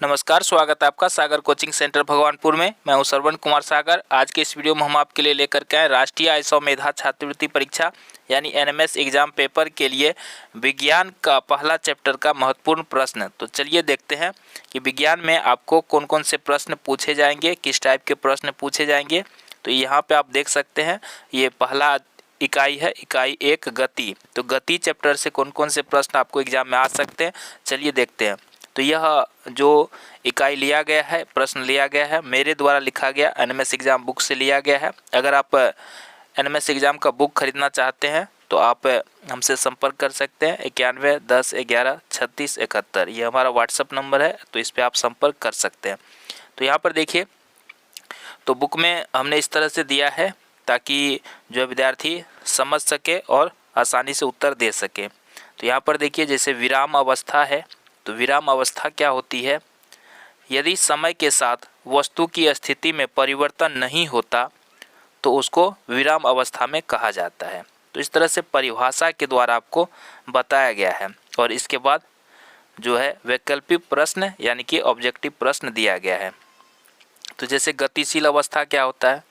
नमस्कार, स्वागत है आपका सागर कोचिंग सेंटर भगवानपुर में। मैं हूं श्रवण कुमार सागर। आज के इस वीडियो में हम आपके लिए लेकर के आए राष्ट्रीय आय मेधा छात्रवृत्ति परीक्षा यानी एनएमएस एग्जाम पेपर के लिए विज्ञान का पहला चैप्टर का महत्वपूर्ण प्रश्न। तो चलिए देखते हैं कि विज्ञान में आपको कौन कौन से प्रश्न पूछे जाएंगे, किस टाइप के प्रश्न पूछे जाएंगे। तो यहाँ पर आप देख सकते हैं, ये पहला इकाई है, इकाई 1 गति। तो गति चैप्टर से कौन कौन से प्रश्न आपको एग्जाम में आ सकते हैं, चलिए देखते हैं। तो यह जो इकाई लिया गया है, प्रश्न लिया गया है, मेरे द्वारा लिखा गया एनएमएस एग्जाम बुक से लिया गया है। अगर आप एनएमएस एग्जाम का बुक खरीदना चाहते हैं तो आप हमसे संपर्क कर सकते हैं। 91 10 11 36 71 ये हमारा व्हाट्सअप नंबर है, तो इस पर आप संपर्क कर सकते हैं। तो यहाँ पर देखिए, तो बुक में हमने इस तरह से दिया है ताकि जो विद्यार्थी समझ सके और आसानी से उत्तर दे सके। तो यहाँ पर देखिए, जैसे विराम अवस्था है, तो विराम अवस्था क्या होती है? यदि समय के साथ वस्तु की स्थिति में परिवर्तन नहीं होता तो उसको विराम अवस्था में कहा जाता है। तो इस तरह से परिभाषा के द्वारा आपको बताया गया है। और इसके बाद जो है वैकल्पिक प्रश्न यानी कि ऑब्जेक्टिव प्रश्न दिया गया है। तो जैसे गतिशील अवस्था क्या होता है?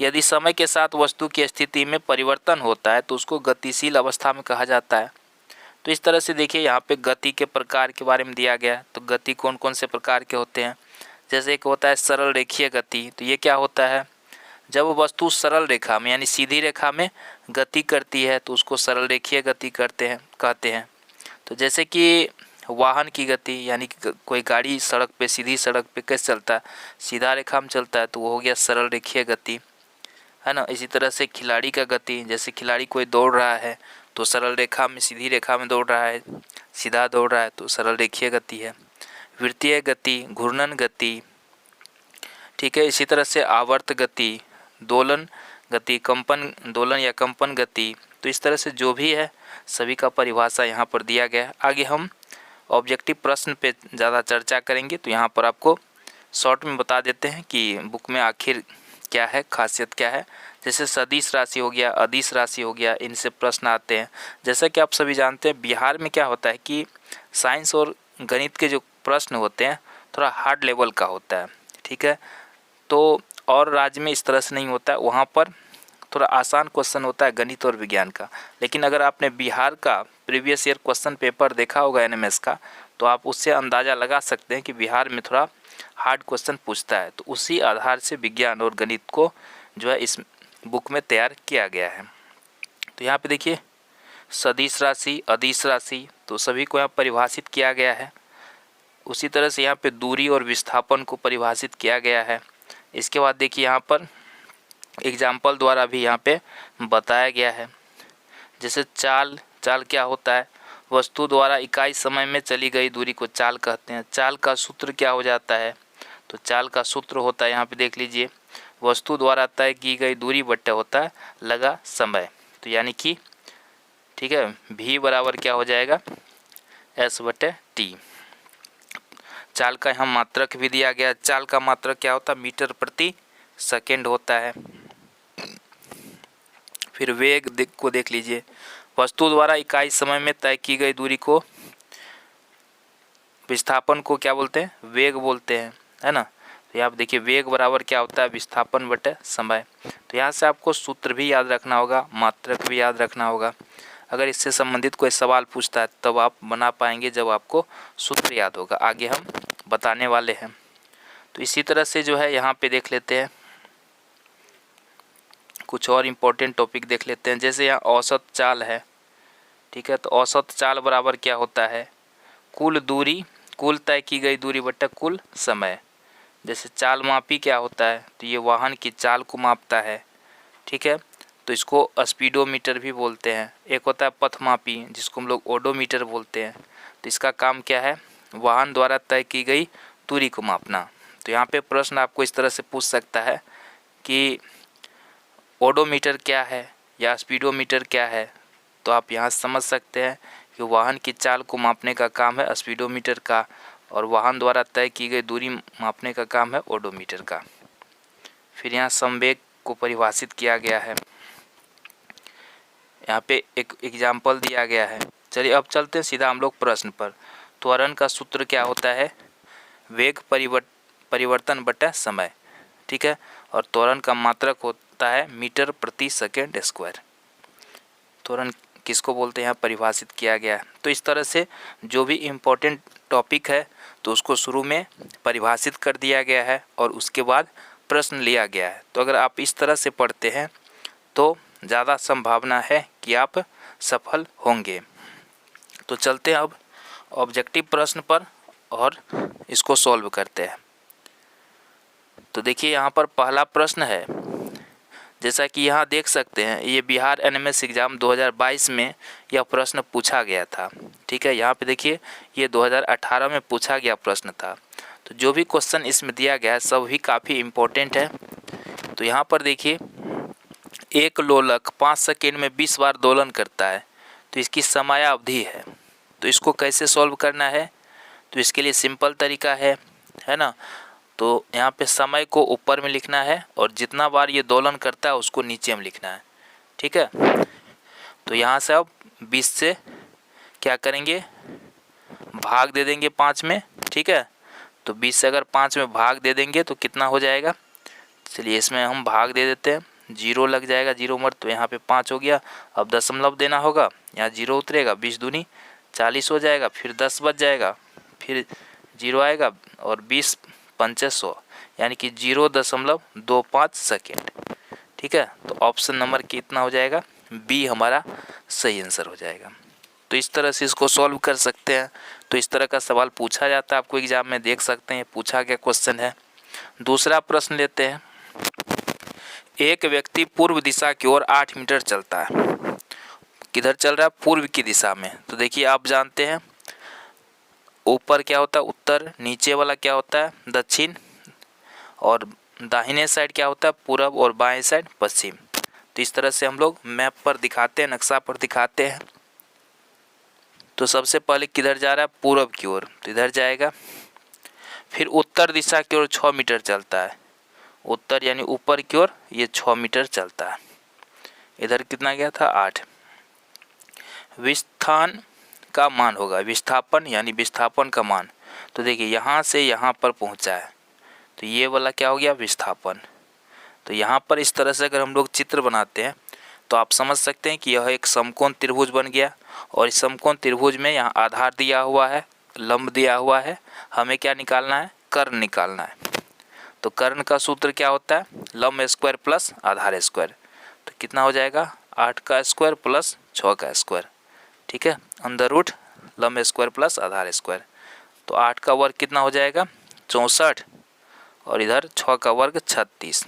यदि समय के साथ वस्तु की स्थिति में परिवर्तन होता है तो उसको गतिशील अवस्था में कहा जाता है। तो इस तरह से देखिए, यहाँ पे गति के प्रकार के बारे में दिया गया है। तो गति कौन कौन से प्रकार के होते हैं? जैसे एक होता है सरल रेखीय गति। तो ये क्या होता है? जब वस्तु सरल रेखा में यानी सीधी रेखा में गति करती है तो उसको सरल रेखीय गति कहते हैं। तो जैसे कि वाहन की गति, यानी कि कोई गाड़ी सड़क पे, सीधी सड़क पे कैसे चलता है? सीधा रेखा में चलता है, तो वो हो गया सरल रेखीय गति, है ना। इसी तरह से खिलाड़ी का गति, जैसे खिलाड़ी कोई दौड़ रहा है तो सरल रेखा में, सीधी रेखा में दौड़ रहा है, सीधा दौड़ रहा है, तो सरल रेखीय गति है। वृत्तीय गति, घूर्णन गति, ठीक है। इसी तरह से आवर्त गति, दोलन गति, कंपन, दोलन या कंपन गति। तो इस तरह से जो भी है सभी का परिभाषा यहाँ पर दिया गया है। आगे हम ऑब्जेक्टिव प्रश्न पे ज़्यादा चर्चा करेंगे। तो यहाँ पर आपको शॉर्ट में बता देते हैं कि बुक में आखिर क्या है, खासियत क्या है। जैसे सदिश राशि हो गया, अदिश राशि हो गया, इनसे प्रश्न आते हैं। जैसा कि आप सभी जानते हैं, बिहार में क्या होता है कि साइंस और गणित के जो प्रश्न होते हैं थोड़ा हार्ड लेवल का होता है, ठीक है। तो और राज्य में इस तरह से नहीं होता है, वहाँ पर थोड़ा आसान क्वेश्चन होता है गणित और विज्ञान का। लेकिन अगर आपने बिहार का प्रीवियस ईयर क्वेश्चन पेपर देखा होगा एनएमएस का, तो आप उससे अंदाज़ा लगा सकते हैं कि बिहार में थोड़ा हार्ड क्वेश्चन पूछता है। तो उसी आधार से विज्ञान और गणित को जो है इस बुक में तैयार किया गया है। तो यहाँ पे देखिए, सदिश राशि, अदिश राशि, तो सभी को यहाँ परिभाषित किया गया है। उसी तरह से यहाँ पे दूरी और विस्थापन को परिभाषित किया गया है। इसके बाद देखिए, यहाँ पर एग्जाम्पल द्वारा भी यहाँ पे बताया गया है। जैसे चाल क्या होता है? वस्तु द्वारा इकाई समय में चली गई दूरी को चाल कहते हैं। चाल का सूत्र क्या हो जाता है? तो चाल का सूत्र होता है, यहाँ पे देख लीजिए, वस्तु द्वारा तय की गई दूरी बट्टे होता है लगा समय। तो यानी कि ठीक है, v बराबर क्या हो जाएगा? S/T। चाल का यहाँ मात्रक भी दिया गया। चाल का मात्रक क्या होता है? मीटर प्रति सेकेंड होता है। फिर वेग को देख लीजिए, वस्तु द्वारा इकाई समय में तय की गई दूरी को, विस्थापन को क्या बोलते हैं? वेग बोलते हैं, है ना। तो यहाँ पर देखिए, वेग बराबर क्या होता है? विस्थापन बटे समय। तो यहाँ से आपको सूत्र भी याद रखना होगा, मात्रक भी याद रखना होगा। अगर इससे संबंधित कोई सवाल पूछता है तब आप बना पाएंगे जब आपको सूत्र याद होगा। आगे हम बताने वाले हैं। तो इसी तरह से जो है यहाँ पे देख लेते हैं, कुछ और इम्पोर्टेंट टॉपिक देख लेते हैं। जैसे यहाँ औसत चाल है, ठीक है। तो औसत चाल बराबर क्या होता है? कुल दूरी, कुल तय की गई दूरी बट्टा कुल समय। जैसे चाल मापी क्या होता है? तो ये वाहन की चाल को मापता है, ठीक है। तो इसको स्पीडोमीटर भी बोलते हैं। एक होता है पथ मापी, जिसको हम लोग ओडोमीटर बोलते हैं। तो इसका काम क्या है? वाहन द्वारा तय की गई दूरी को मापना। तो यहाँ पे प्रश्न आपको इस तरह से पूछ सकता है कि ओडोमीटर क्या है या स्पीडोमीटर क्या है। तो आप यहाँ समझ सकते हैं कि वाहन की चाल को मापने का काम है स्पीडोमीटर का, और वाहन द्वारा तय की गई दूरी मापने का काम है ओडोमीटर का। फिर यहाँ संवेग को परिभाषित किया गया है। यहाँ पे एक एग्जाम्पल दिया गया है। चलिए अब चलते हैं सीधा हम लोग प्रश्न पर। त्वरण का सूत्र क्या होता है? वेग परिवर्तन बटा समय, ठीक है। और त्वरण का मात्रक होता है मीटर प्रति सेकेंड स्क्वायर। त्वरण किसको बोलते हैं यहाँ परिभाषित किया गया है। तो इस तरह से जो भी इम्पोर्टेंट टॉपिक है तो उसको शुरू में परिभाषित कर दिया गया है और उसके बाद प्रश्न लिया गया है। तो अगर आप इस तरह से पढ़ते हैं तो ज़्यादा संभावना है कि आप सफल होंगे। तो चलते हैं अब ऑब्जेक्टिव प्रश्न पर और इसको सॉल्व करते हैं। तो देखिए यहाँ पर पहला प्रश्न है, जैसा कि यहाँ देख सकते हैं ये बिहार एनएमएस एग्ज़ाम 2022 में यह प्रश्न पूछा गया था, ठीक है। यहाँ पे देखिए ये 2018 में पूछा गया प्रश्न था। तो जो भी क्वेश्चन इसमें दिया गया है सब भी काफ़ी इम्पोर्टेंट है। तो यहाँ पर देखिए एक लोलक 5 सेकेंड में 20 बार दोलन करता है, तो इसकी समयावधि है। तो इसको कैसे सॉल्व करना है, तो इसके लिए सिंपल तरीका है ना। तो यहाँ पे समय को ऊपर में लिखना है और जितना बार ये दोलन करता है उसको नीचे में लिखना है, ठीक है। तो यहाँ से अब 20 से क्या करेंगे भाग दे देंगे 5 में, ठीक है। तो 20 से अगर 5 में भाग दे देंगे तो कितना हो जाएगा, चलिए इसमें हम भाग दे देते हैं, 0 लग जाएगा, 0 मर तो यहाँ पे 5 हो गया। अब दशमलव देना होगा, यहाँ 0 उतरेगा, 20 दूनी 40 हो जाएगा, फिर 10 बच जाएगा, फिर 0 आएगा और 20 पंचे 100 यानी कि 0.25 सेकेंड, ठीक है। तो ऑप्शन नंबर कितना हो जाएगा, बी हमारा सही आंसर हो जाएगा। तो इस तरह से इसको सॉल्व कर सकते हैं। तो इस तरह का सवाल पूछा जाता है आपको एग्जाम में, देख सकते हैं पूछा गया क्वेश्चन है। दूसरा प्रश्न लेते हैं, एक व्यक्ति पूर्व दिशा की ओर 8 मीटर चलता है, किधर चल रहा है, पूर्व की दिशा में। तो देखिए आप जानते हैं ऊपर क्या होता है उत्तर, नीचे वाला क्या होता है दक्षिण, और दाहिने साइड क्या होता है पूरब और बाएं साइड पश्चिम। तो इस तरह से हम लोग मैप पर दिखाते हैं, नक्शा पर दिखाते हैं। तो सबसे पहले किधर जा रहा है, पूरब की ओर, तो इधर जाएगा। फिर उत्तर दिशा की ओर 6 मीटर चलता है, उत्तर यानी ऊपर की ओर ये 6 मीटर चलता है। इधर कितना गया था 8। विस्थान का मान होगा, विस्थापन यानी विस्थापन का मान। तो देखिए यहाँ से यहाँ पर पहुँचा है, तो ये वाला क्या हो गया विस्थापन। तो यहाँ पर इस तरह से अगर हम लोग चित्र बनाते हैं तो आप समझ सकते हैं कि यह एक समकोण त्रिभुज बन गया। और इस समकोण त्रिभुज में यहाँ आधार दिया हुआ है, लंब दिया हुआ है, हमें क्या निकालना है, कर्ण निकालना है। तो कर्ण का सूत्र क्या होता है, लंब स्क्वायर प्लस आधार स्क्वायर। तो कितना हो जाएगा 8 का स्क्वायर प्लस 6 का स्क्वायर, ठीक है, अंडर रूट लंब स्क्वायर प्लस आधार स्क्वायर। तो 8 का वर्ग कितना हो जाएगा 64 और इधर 6 का वर्ग 36।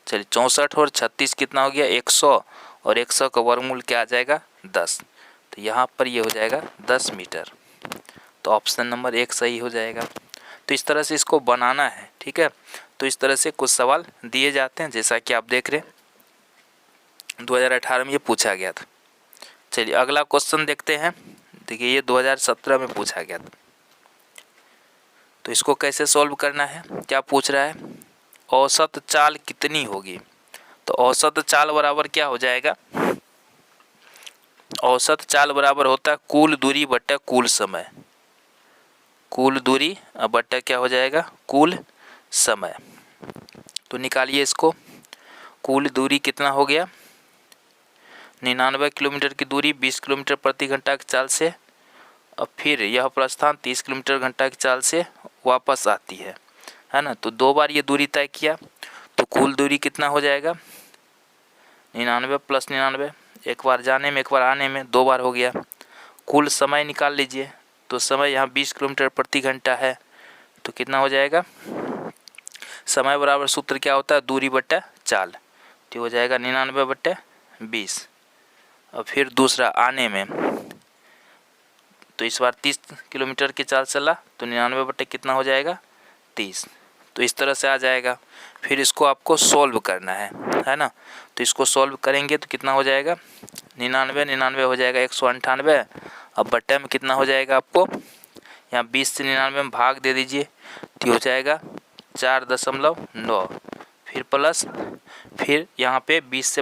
चलिए 64 और 36 कितना हो गया 100 और 100 का वर्गमूल क्या आ जाएगा 10। तो यहाँ पर ये हो जाएगा 10 मीटर। तो ऑप्शन नंबर 1 सही हो जाएगा। तो इस तरह से इसको बनाना है, ठीक है। तो इस तरह से कुछ सवाल दिए जाते हैं, जैसा कि आप देख रहे हैं 2018 में ये पूछा गया था। चलिए अगला क्वेश्चन देखते हैं। देखिए ये 2017 में पूछा गया था। तो इसको कैसे सॉल्व करना है, क्या पूछ रहा है, औसत चाल कितनी होगी। तो औसत चाल बराबर क्या हो जाएगा, औसत चाल बराबर होता है कुल दूरी बट्टा कुल समय, कुल दूरी बट्टा क्या हो जाएगा कुल समय। तो निकालिए इसको, कुल दूरी कितना हो गया 99 किलोमीटर की दूरी 20 किलोमीटर प्रति घंटा की चाल से, और फिर यह प्रस्थान 30 किलोमीटर घंटा की चाल से वापस आती है ना। तो 2 बार ये दूरी तय किया, तो कुल दूरी कितना हो जाएगा 99 प्लस 99, एक बार जाने में एक बार आने में 2 बार हो गया। कुल समय निकाल लीजिए, तो समय यहाँ 20 किलोमीटर प्रति घंटा है, तो कितना हो जाएगा, समय बराबर सूत्र क्या होता है दूरी बट्टा चाल, तो हो जाएगा 99 बट्टा 20। और फिर दूसरा आने में, तो इस बार 30 किलोमीटर की चाल चला, तो 99 बट्टे कितना हो जाएगा 30। तो इस तरह से आ जाएगा। फिर इसको आपको सॉल्व करना है ना। तो इसको सॉल्व करेंगे तो कितना हो जाएगा 99 हो जाएगा 198। अब बट्टे में कितना हो जाएगा आपको, यहाँ 20 से 99 में भाग दे दीजिए, तो हो जाएगा 4.9, फिर प्लस, फिर यहाँ पे 30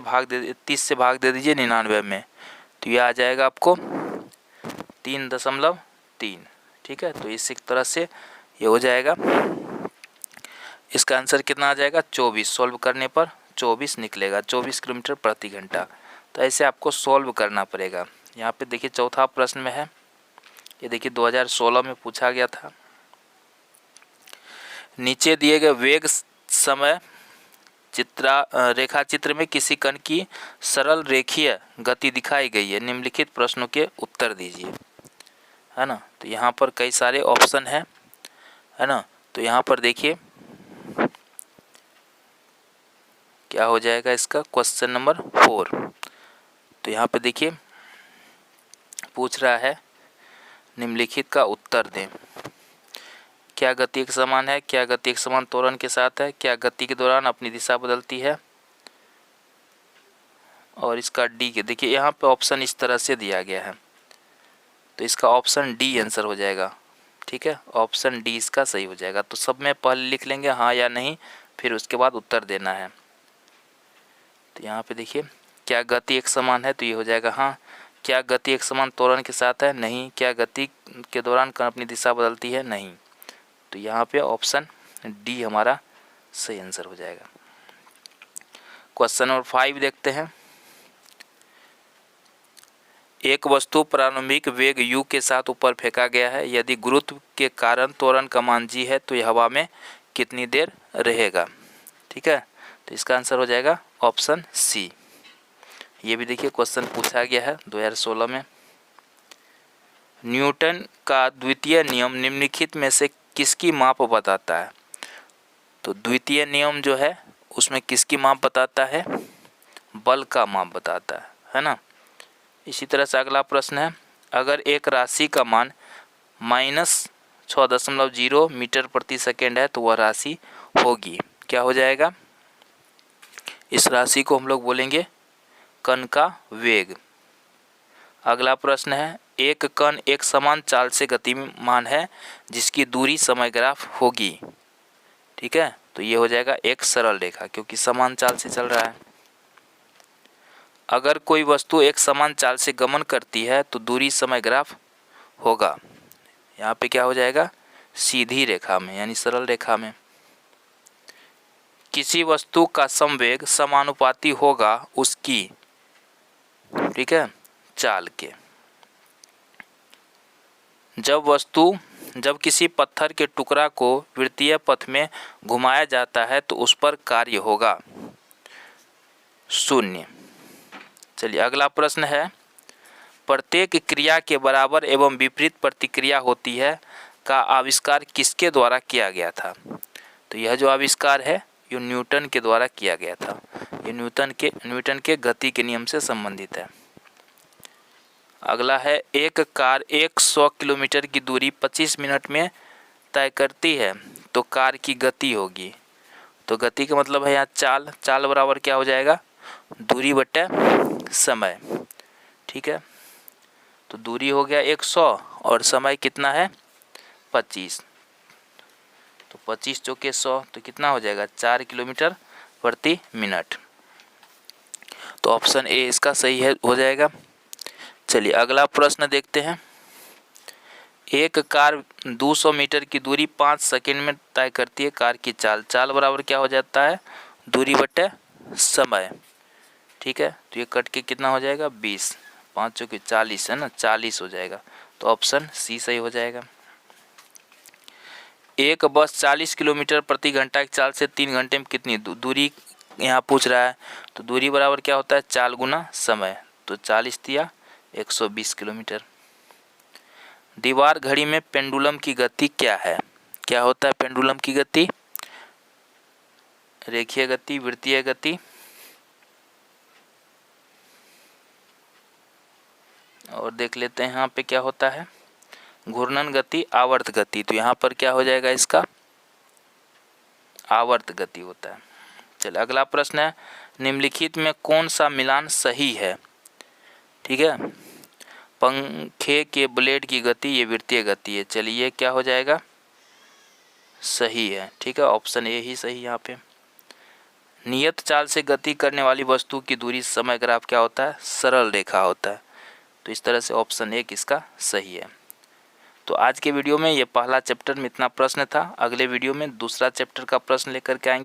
से भाग दे दीजिए 99 में, तो ये आ जाएगा आपको 3.3, ठीक है। तो इस तरह से ये हो जाएगा, इसका आंसर कितना आ जाएगा 24। सॉल्व करने पर 24 निकलेगा, 24 किलोमीटर प्रति घंटा। तो ऐसे आपको सॉल्व करना पड़ेगा। यहाँ पे देखिए चौथा प्रश्न में है, ये देखिए 2016 में पूछा गया था। नीचे दिए गए वेग समय रेखा चित्र में किसी कण की सरल रेखीय गति दिखाई गई है, निम्नलिखित प्रश्नों के उत्तर दीजिए, है ना। तो यहाँ पर कई सारे ऑप्शन है ना। तो यहाँ पर देखिए क्या हो जाएगा इसका क्वेश्चन नंबर 4। तो यहाँ पे देखिए पूछ रहा है निम्नलिखित का उत्तर दें। क्या गति एक समान है, क्या गति एक समान त्वरण के साथ है, क्या गति के दौरान अपनी दिशा बदलती है, और इसका डी के देखिए यहाँ पे ऑप्शन इस तरह से दिया गया है, तो इसका ऑप्शन डी आंसर हो जाएगा। ठीक है, ऑप्शन डी इसका सही हो जाएगा। तो सब में पहले लिख लेंगे हाँ या नहीं, फिर उसके बाद उत्तर देना है। तो यहाँ पे देखिए क्या गति एक समान है, तो ये हो जाएगा हाँ। क्या गति एक समान त्वरण के साथ है, नहीं। क्या गति के दौरान कण अपनी दिशा बदलती है, नहीं। तो यहाँ पे ऑप्शन डी हमारा सही आंसर हो जाएगा। क्वेश्चन नंबर 5 देखते हैं। एक वस्तु प्रारंभिक वेग u के साथ ऊपर फेंका गया है। यदि गुरुत्व के कारण त्वरण का मान g है तो यह हवा में कितनी देर रहेगा। ठीक है, तो इसका आंसर हो जाएगा ऑप्शन सी। ये भी देखिए क्वेश्चन पूछा गया है 2016 में। न्यूटन का द्वितीय नियम निम्नलिखित में से किसकी माप बताता है। तो द्वितीय नियम जो है उसमें किसकी माप बताता है, बल का माप बताता है ना। इसी तरह से अगला प्रश्न है, अगर एक राशि का मान -6.0 मीटर प्रति सेकेंड है तो वह राशि होगी, क्या हो जाएगा। इस राशि को हम लोग बोलेंगे कण का वेग। अगला प्रश्न है, एक कण एक समान चाल से गतिमान है जिसकी दूरी समय ग्राफ होगी। ठीक है, तो ये हो जाएगा एक सरल रेखा, क्योंकि समान चाल से चल रहा है। अगर कोई वस्तु एक समान चाल से गमन करती है तो दूरी समय ग्राफ होगा। यहाँ पे क्या हो जाएगा, सीधी रेखा में यानी सरल रेखा में। किसी वस्तु का संवेग समानुपाती होगा उसकी, ठीक है, चाल के। जब किसी पत्थर के टुकड़ा को वृत्तीय पथ में घुमाया जाता है तो उस पर कार्य होगा 0। चलिए अगला प्रश्न है, प्रत्येक क्रिया के बराबर एवं विपरीत प्रतिक्रिया होती है का आविष्कार किसके द्वारा किया गया था। तो यह जो आविष्कार है ये न्यूटन के द्वारा किया गया था। ये न्यूटन के गति के नियम से संबंधित है। अगला है, एक कार 100 किलोमीटर की दूरी 25 मिनट में तय करती है तो कार की गति होगी। तो गति का मतलब है यहाँ चाल बराबर क्या हो जाएगा, दूरी बटे समय। ठीक है, तो दूरी हो गया 100 और समय कितना है 25, तो 25 चौके 100 तो कितना हो जाएगा 4 किलोमीटर प्रति मिनट। तो ऑप्शन ए इसका सही है हो जाएगा। चलिए अगला प्रश्न देखते हैं। एक कार 200 मीटर की दूरी 5 सेकंड में तय करती है। कार की चाल बराबर क्या हो जाता है, दूरी बटे समय। ठीक है, तो ये कट के कितना हो जाएगा 20, 5 चौके 40 है ना, 40 हो जाएगा। तो ऑप्शन सी सही हो जाएगा। एक बस 40 किलोमीटर प्रति घंटा की चाल से 3 घंटे में कितनी दूरी यहाँ पूछ रहा है। तो दूरी बराबर क्या होता है, चाल गुना समय। तो 40 दिया 120 किलोमीटर। दीवार घड़ी में पेंडुलम की गति क्या है। क्या होता है पेंडुलम की गति, रेखीय गति, वृत्तीय गति, और देख लेते हैं यहाँ पे क्या होता है, घूर्णन गति, आवर्त गति। तो यहाँ पर क्या हो जाएगा, इसका आवर्त गति होता है। चलिए अगला प्रश्न है, निम्नलिखित में कौन सा मिलान सही है। ठीक है, पंखे के ब्लेड की गति ये वृत्तीय गति है। चलिए क्या हो जाएगा, सही है। ठीक है, ऑप्शन ए ही सही यहाँ पे। नियत चाल से गति करने वाली वस्तु की दूरी समय ग्राफ क्या होता है, सरल रेखा होता है। तो इस तरह से ऑप्शन ए इसका सही है। तो आज के वीडियो में ये पहला चैप्टर में इतना प्रश्न था। अगले वीडियो में दूसरा चैप्टर का प्रश्न लेकर के आएंगे।